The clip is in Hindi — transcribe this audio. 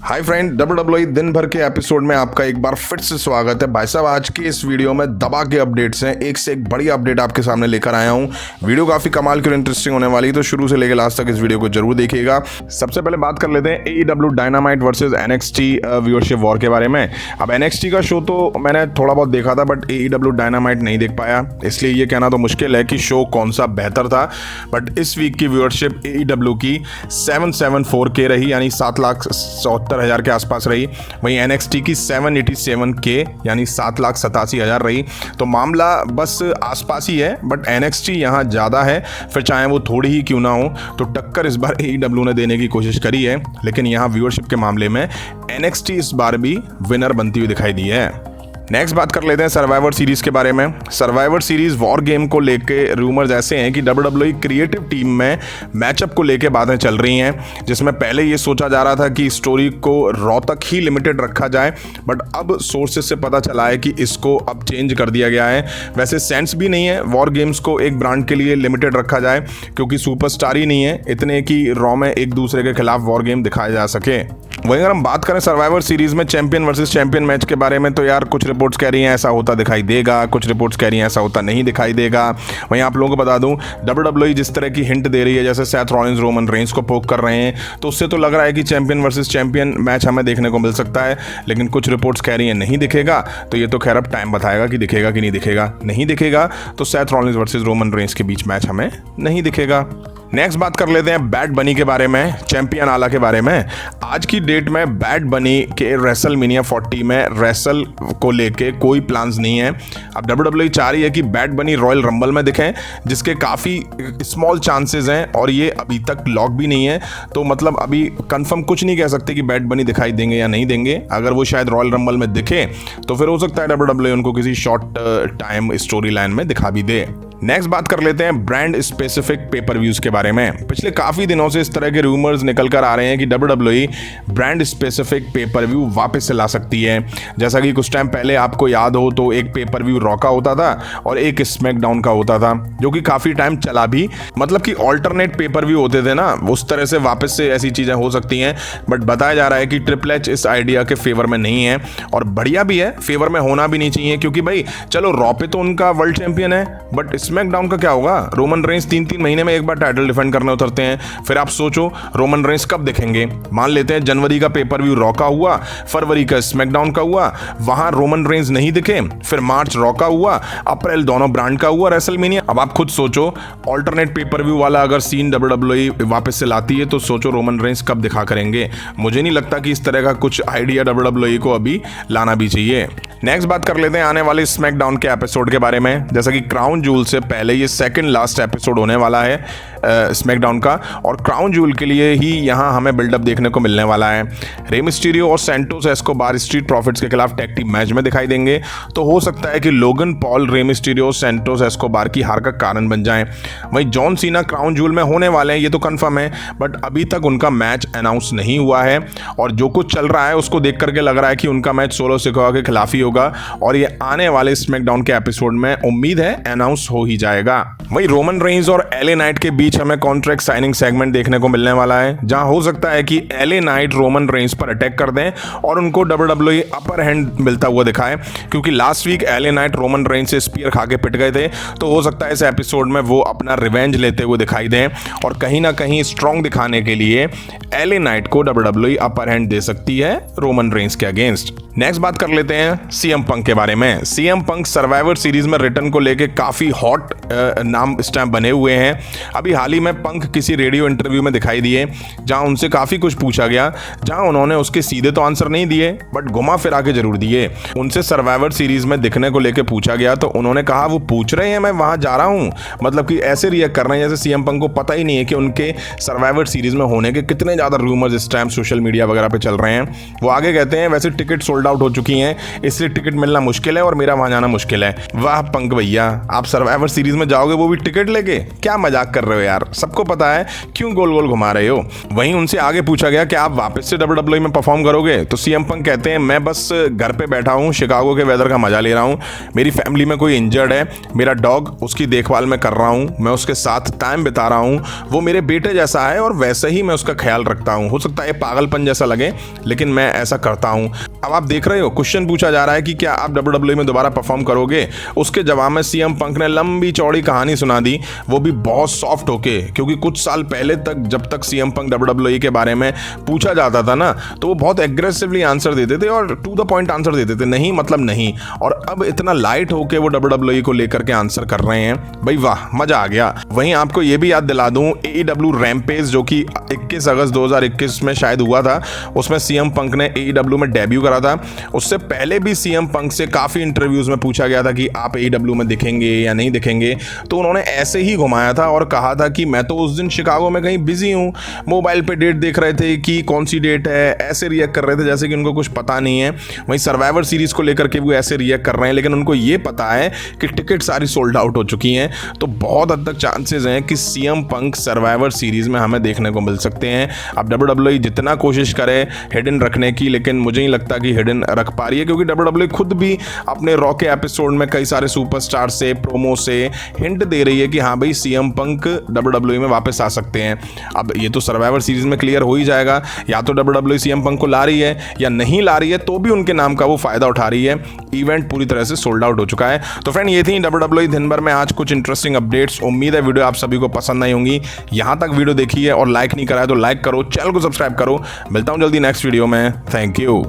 हाय फ्रेंड, WWE दिन भर के एपिसोड में आपका एक बार फिर से स्वागत है। भाई साहब, आज की इस वीडियो में दबा के अपडेट्स हैं, एक से एक बड़ी अपडेट आपके सामने लेकर आया हूं। वीडियो काफी कमाल की और इंटरेस्टिंग होने वाली है, तो शुरू से लेकर लास्ट तक इस वीडियो को जरूर देखिएगा। सबसे पहले बात कर लेते हैं AEW dynamite versus NXT viewership war के बारे में। अब NXT का शो तो मैंने थोड़ा बहुत देखा था, बट AEW डायनामाइट नहीं देख पाया, इसलिए ये कहना तो मुश्किल है कि शो कौन सा बेहतर था। बट इस वीक की व्यूअरशिप AEW की 774K रही, यानी 7,70,000 के आसपास रही। वहीं NXT की 787K यानी 7,87,000 रही। तो मामला बस आसपास ही है, बट NXT यहाँ ज़्यादा है, फिर चाहे वो थोड़ी ही क्यों ना हो। तो टक्कर इस बार AEW ने देने की कोशिश करी है, लेकिन यहाँ व्यूअरशिप के मामले में NXT इस बार भी विनर बनती हुई दिखाई दी है। नेक्स्ट बात कर लेते हैं सर्वाइवर सीरीज के बारे में। सर्वाइवर सीरीज वॉर गेम को लेके रूमर्स ऐसे हैं कि WWE क्रिएटिव टीम में मैचअप को लेके बातें चल रही हैं, जिसमें पहले ये सोचा जा रहा था कि स्टोरी को रॉ तक ही लिमिटेड रखा जाए, बट अब सोर्सेज से पता चला है कि इसको अब चेंज कर दिया गया है। वैसे सेंस भी नहीं है वॉर गेम्स को एक ब्रांड के लिए लिमिटेड रखा जाए, क्योंकि सुपरस्टार ही नहीं है इतने कि रॉ में एक दूसरे के खिलाफ वॉर गेम दिखाया जा सके। वहीं अगर हम बात करें सर्वाइवर सीरीज में चैंपियन वर्सेस चैंपियन मैच के बारे में, तो यार कुछ रिपोर्ट्स कह रही हैं ऐसा होता दिखाई देगा, कुछ रिपोर्ट्स कह रही हैं ऐसा होता नहीं दिखाई देगा। वहीं आप लोगों को बता दूं, WWE जिस तरह की हिंट दे रही है, जैसे सेथ रॉलिंस रोमन रेंस को पोक कर रहे हैं, तो उससे तो लग रहा है कि चैंपियन वर्सेस चैंपियन मैच हमें देखने को मिल सकता है। लेकिन कुछ रिपोर्ट्स कह रही हैं नहीं दिखेगा, तो ये तो खैर अब टाइम बताएगा कि दिखेगा कि नहीं दिखेगा। नहीं दिखेगा तो Seth Rollins versus Roman Reigns के बीच मैच हमें नहीं दिखेगा। नेक्स्ट बात कर लेते हैं बैड बनी के बारे में, चैंपियन आला के बारे में। आज की डेट में बैड बनी के रेसलमेनिया 40 में रेसल को लेके कोई प्लान्स नहीं है। अब WWE चाह रही है कि बैड बनी रॉयल रंबल में दिखें, जिसके काफ़ी स्मॉल चांसेस हैं और ये अभी तक लॉक भी नहीं है। तो मतलब अभी कंफर्म कुछ नहीं कह सकते कि बैड बनी दिखाई देंगे या नहीं देंगे। अगर वो शायद रॉयल रंबल में दिखे तो फिर हो सकता है WWE उनको किसी शॉर्ट टाइम स्टोरी लाइन में दिखा भी दे। नेक्स्ट बात कर लेते हैं ब्रांड स्पेसिफिक पेपर व्यूज के बारे में। पिछले काफी दिनों से इस तरह के रूमर्स निकल कर आ रहे हैं कि WWE brand specific pay per view वापस से ला सकती है। जैसा कि कुछ टाइम पहले आपको याद हो तो एक पेपर व्यू रॉ का होता था और एक स्मैकडाउन का होता था, जो कि काफी टाइम चला भी, मतलब कि ऑल्टरनेट पेपर व्यू होते थे ना, उस तरह से वापस से ऐसी चीजें हो सकती हैं। बट बताया जा रहा है कि ट्रिपल एच इस आइडिया के फेवर में नहीं है, और बढ़िया भी है, फेवर में होना भी नहीं चाहिए, क्योंकि भाई चलो रॉ पे तो उनका वर्ल्ड चैंपियन है, बट स्मैकडाउन का क्या होगा? रोमन रेंस 3-3 महीने में एक बार टाइटल डिफेंड करने उतरते हैं। फिर आप सोचो रोमन रेंस कब दिखेंगे। मान लेते हैं जनवरी का पेपर व्यू रॉ का हुआ, फरवरी का स्मैकडाउन का हुआ, वहां रोमन रेंस नहीं दिखे, फिर मार्च रॉ का हुआ, अप्रैल दोनों ब्रांड का हुआ रेसलमेनिया। अब आप खुद सोचो, ऑल्टरनेट पेपर व्यू वाला अगर सीन WWE वापस से लाती है, तो सोचो रोमन रेंस कब दिखा करेंगे। मुझे नहीं लगता कि इस तरह का कुछ आइडिया WWE को अभी लाना भी चाहिए। नेक्स्ट बात कर लेते हैं आने वाले स्मैकडाउन के एपिसोड के बारे में। जैसा कि क्राउन जूल से पहले ये सेकंड लास्ट एपिसोड होने वाला है स्मैकडाउन का, और क्राउन जूल के लिए ही यहाँ हमें बिल्डअप देखने को मिलने वाला है। रे मिस्टीरियो और सैंटोस एस्कोबार स्ट्रीट प्रॉफिट्स के खिलाफ टैग टीम मैच में दिखाई देंगे। तो हो सकता है कि Logan Paul Rey Mysterio Santos Escobar की हार का कारण बन जाएं। वहीं जॉन सीना क्राउन जूल में होने वाले हैं, ये तो कंफर्म है, बट अभी तक उनका मैच अनाउंस नहीं हुआ है। और जो कुछ चल रहा है उसको देख करके लग रहा है कि उनका मैच सोलो सिकोआ के खिलाफ ही होगा, और ये आने वाले स्मैकडाउन के एपिसोड में उम्मीद है अनाउंस हो ही जाएगा। वहीं रोमन रेंस और LA नाइट के बीच हमें कॉन्ट्रैक्ट साइनिंग सेगमेंट देखने को मिलने वाला है, जहां हो सकता है कि LA नाइट रोमन रेंस पर अटैक कर दें और उनको WWE अपर हैंड मिलता हुआ दिखाए, क्योंकि last week LA Knight Roman Reigns से स्पीयर खा के पिट गए थे। तो हो सकता है इस एपिसोड में वो अपना रिवेंज लेते हुए दिखाई दें, और कहीं ना कहीं स्ट्रॉन्ग दिखाने के लिए LA नाइट को WWE अपर हैंड दे सकती है रोमन रेंस के अगेंस्ट। नेक्स्ट बात कर लेते हैं CM पंक के बारे में। CM पंक सर्वाइवर सीरीज में रिटर्न को लेके काफी हॉट नाम स्टैम्प बने हुए हैं। अभी हाल ही में पंक किसी रेडियो इंटरव्यू में दिखाई दिए, जहां उनसे काफी कुछ पूछा गया, जहां उन्होंने उसके सीधे तो आंसर नहीं दिए, बट घुमा फिरा के जरूर दिए। उनसे सर्वाइवर सीरीज में दिखने को लेके पूछा गया, तो उन्होंने कहा वो पूछ रहे हैं मैं वहां जा रहा हूं, मतलब कि ऐसे रिएक्ट कर रहे हैं जैसे CM पंक को पता ही नहीं है कि उनके सर्वाइवर सीरीज में होने के कितने ज्यादा रूमर्स इस टाइम सोशल मीडिया वगैरह पे चल रहे हैं। वो आगे कहते हैं वैसे टिकट सोल्ड आउट हो चुकी हैं, इसलिए टिकट मिलना मुश्किल है और मेरा वहां जाना मुश्किल है। वाह पंक भैया, आप सर्वाइवर सीरीज में जाओगे वो भी टिकट लेके? क्या मजाक कर रहे हो यार, सबको पता है क्यों गोल गोल घुमा रहे हो। वहीं उनसे आगे पूछा गया कि आप वापस से WWE में परफॉर्म करोगे, तो सीएम पंक कहते हैं मैं बस घर पे बैठा हूँ, शिकागो के वेदर का मजा ले रहा हूँ, मेरी फैमिली में कोई इंजर्ड है, मेरा डॉग, उसकी देखभाल मैं कर रहा हूँ, मैं उसके साथ टाइम बिता रहा हूँ, वो मेरे बेटे जैसा है और वैसे ही मैं उसका ख्याल रखता हूँ। हो सकता है पागलपन जैसा लगे लेकिन मैं ऐसा करता हूँ। अब आप देख रहे हो क्वेश्चन पूछा जा रहा है कि क्या आप WWE में दोबारा परफॉर्म करोगे। उसके जवाब में सीएम पंक ने लंबी चौड़ी कहानी सुना दी, वो भी बहुत सॉफ्ट होके, क्योंकि कुछ साल पहले तक जब तक सीएम पंक WWE के बारे में पूछा जाता था ना, तो वो बहुत एग्रेसिवली आंसर देते थे और टू द पॉइंट आंसर देते थे, नहीं मतलब नहीं। और अब इतना लाइट होके वो WWE को लेकर के आंसर कर रहे हैं, भाई वाह, मजा आ गया। वहीं आपको ये भी याद दिला दूं, AEW रैम्पेज जो कि 21 अगस्त 2021 में शायद हुआ था, उसमें सीएम पंक ने AEW में डेब्यू करा था। उससे पहले भी सीएम पंक से काफी इंटरव्यूज में पूछा गया था कि आप AEW में दिखेंगे या नहीं दिखेंगे, तो उन्होंने ऐसे ही घुमाया था और कहा था कि मैं तो उस दिन शिकागो में कहीं बिजी हूं, मोबाइल पे डेट देख रहे थे कि कौन सी डेट है, ऐसे रिएक्ट कर रहे थे जैसे कि उनको कुछ पता नहीं है। वहीं सर्वाइवर सीरीज को लेकर के वो ऐसे रिएक्ट कर रहे हैं, लेकिन उनको ये पता है कि टिकट सारी सोल्ड आउट हो चुकी हैं, तो बहुत हद तक चांसेस हैं कि सीएम पंक सर्वाइवर सीरीज में हमें देखने को मिल सकते हैं। अब WWE जितना कोशिश करे हिडन रखने की, लेकिन मुझे नहीं लगता कि हिडन रख पा रही है, क्योंकि WWE खुद भी अपने रॉ के एपिसोड में कई सारे सुपरस्टार से प्रोमो से हिंट दे रही है कि हाँ भाई सीएम पंक WWE में वापस आ सकते हैं। अब ये तो सर्वाइवर सीरीज में क्लियर हो ही जाएगा, या तो WWE सीएम पंक को ला रही है या नहीं ला रही है, तो भी उनके नाम का वो फायदा उठा रही है। इवेंट पूरी तरह से सोल्ड आउट हो चुका है। तो फ्रेंड, ये थी WWE दिन भर में आज कुछ इंटरेस्टिंग अपडेट्स। उम्मीद है वीडियो आप सभी को पसंद आई होंगी। यहां तक वीडियो देखी है और लाइक नहीं करा है तो लाइक करो, चैनल को सब्सक्राइब करो। मिलता हूं जल्दी नेक्स्ट वीडियो में। Thank you.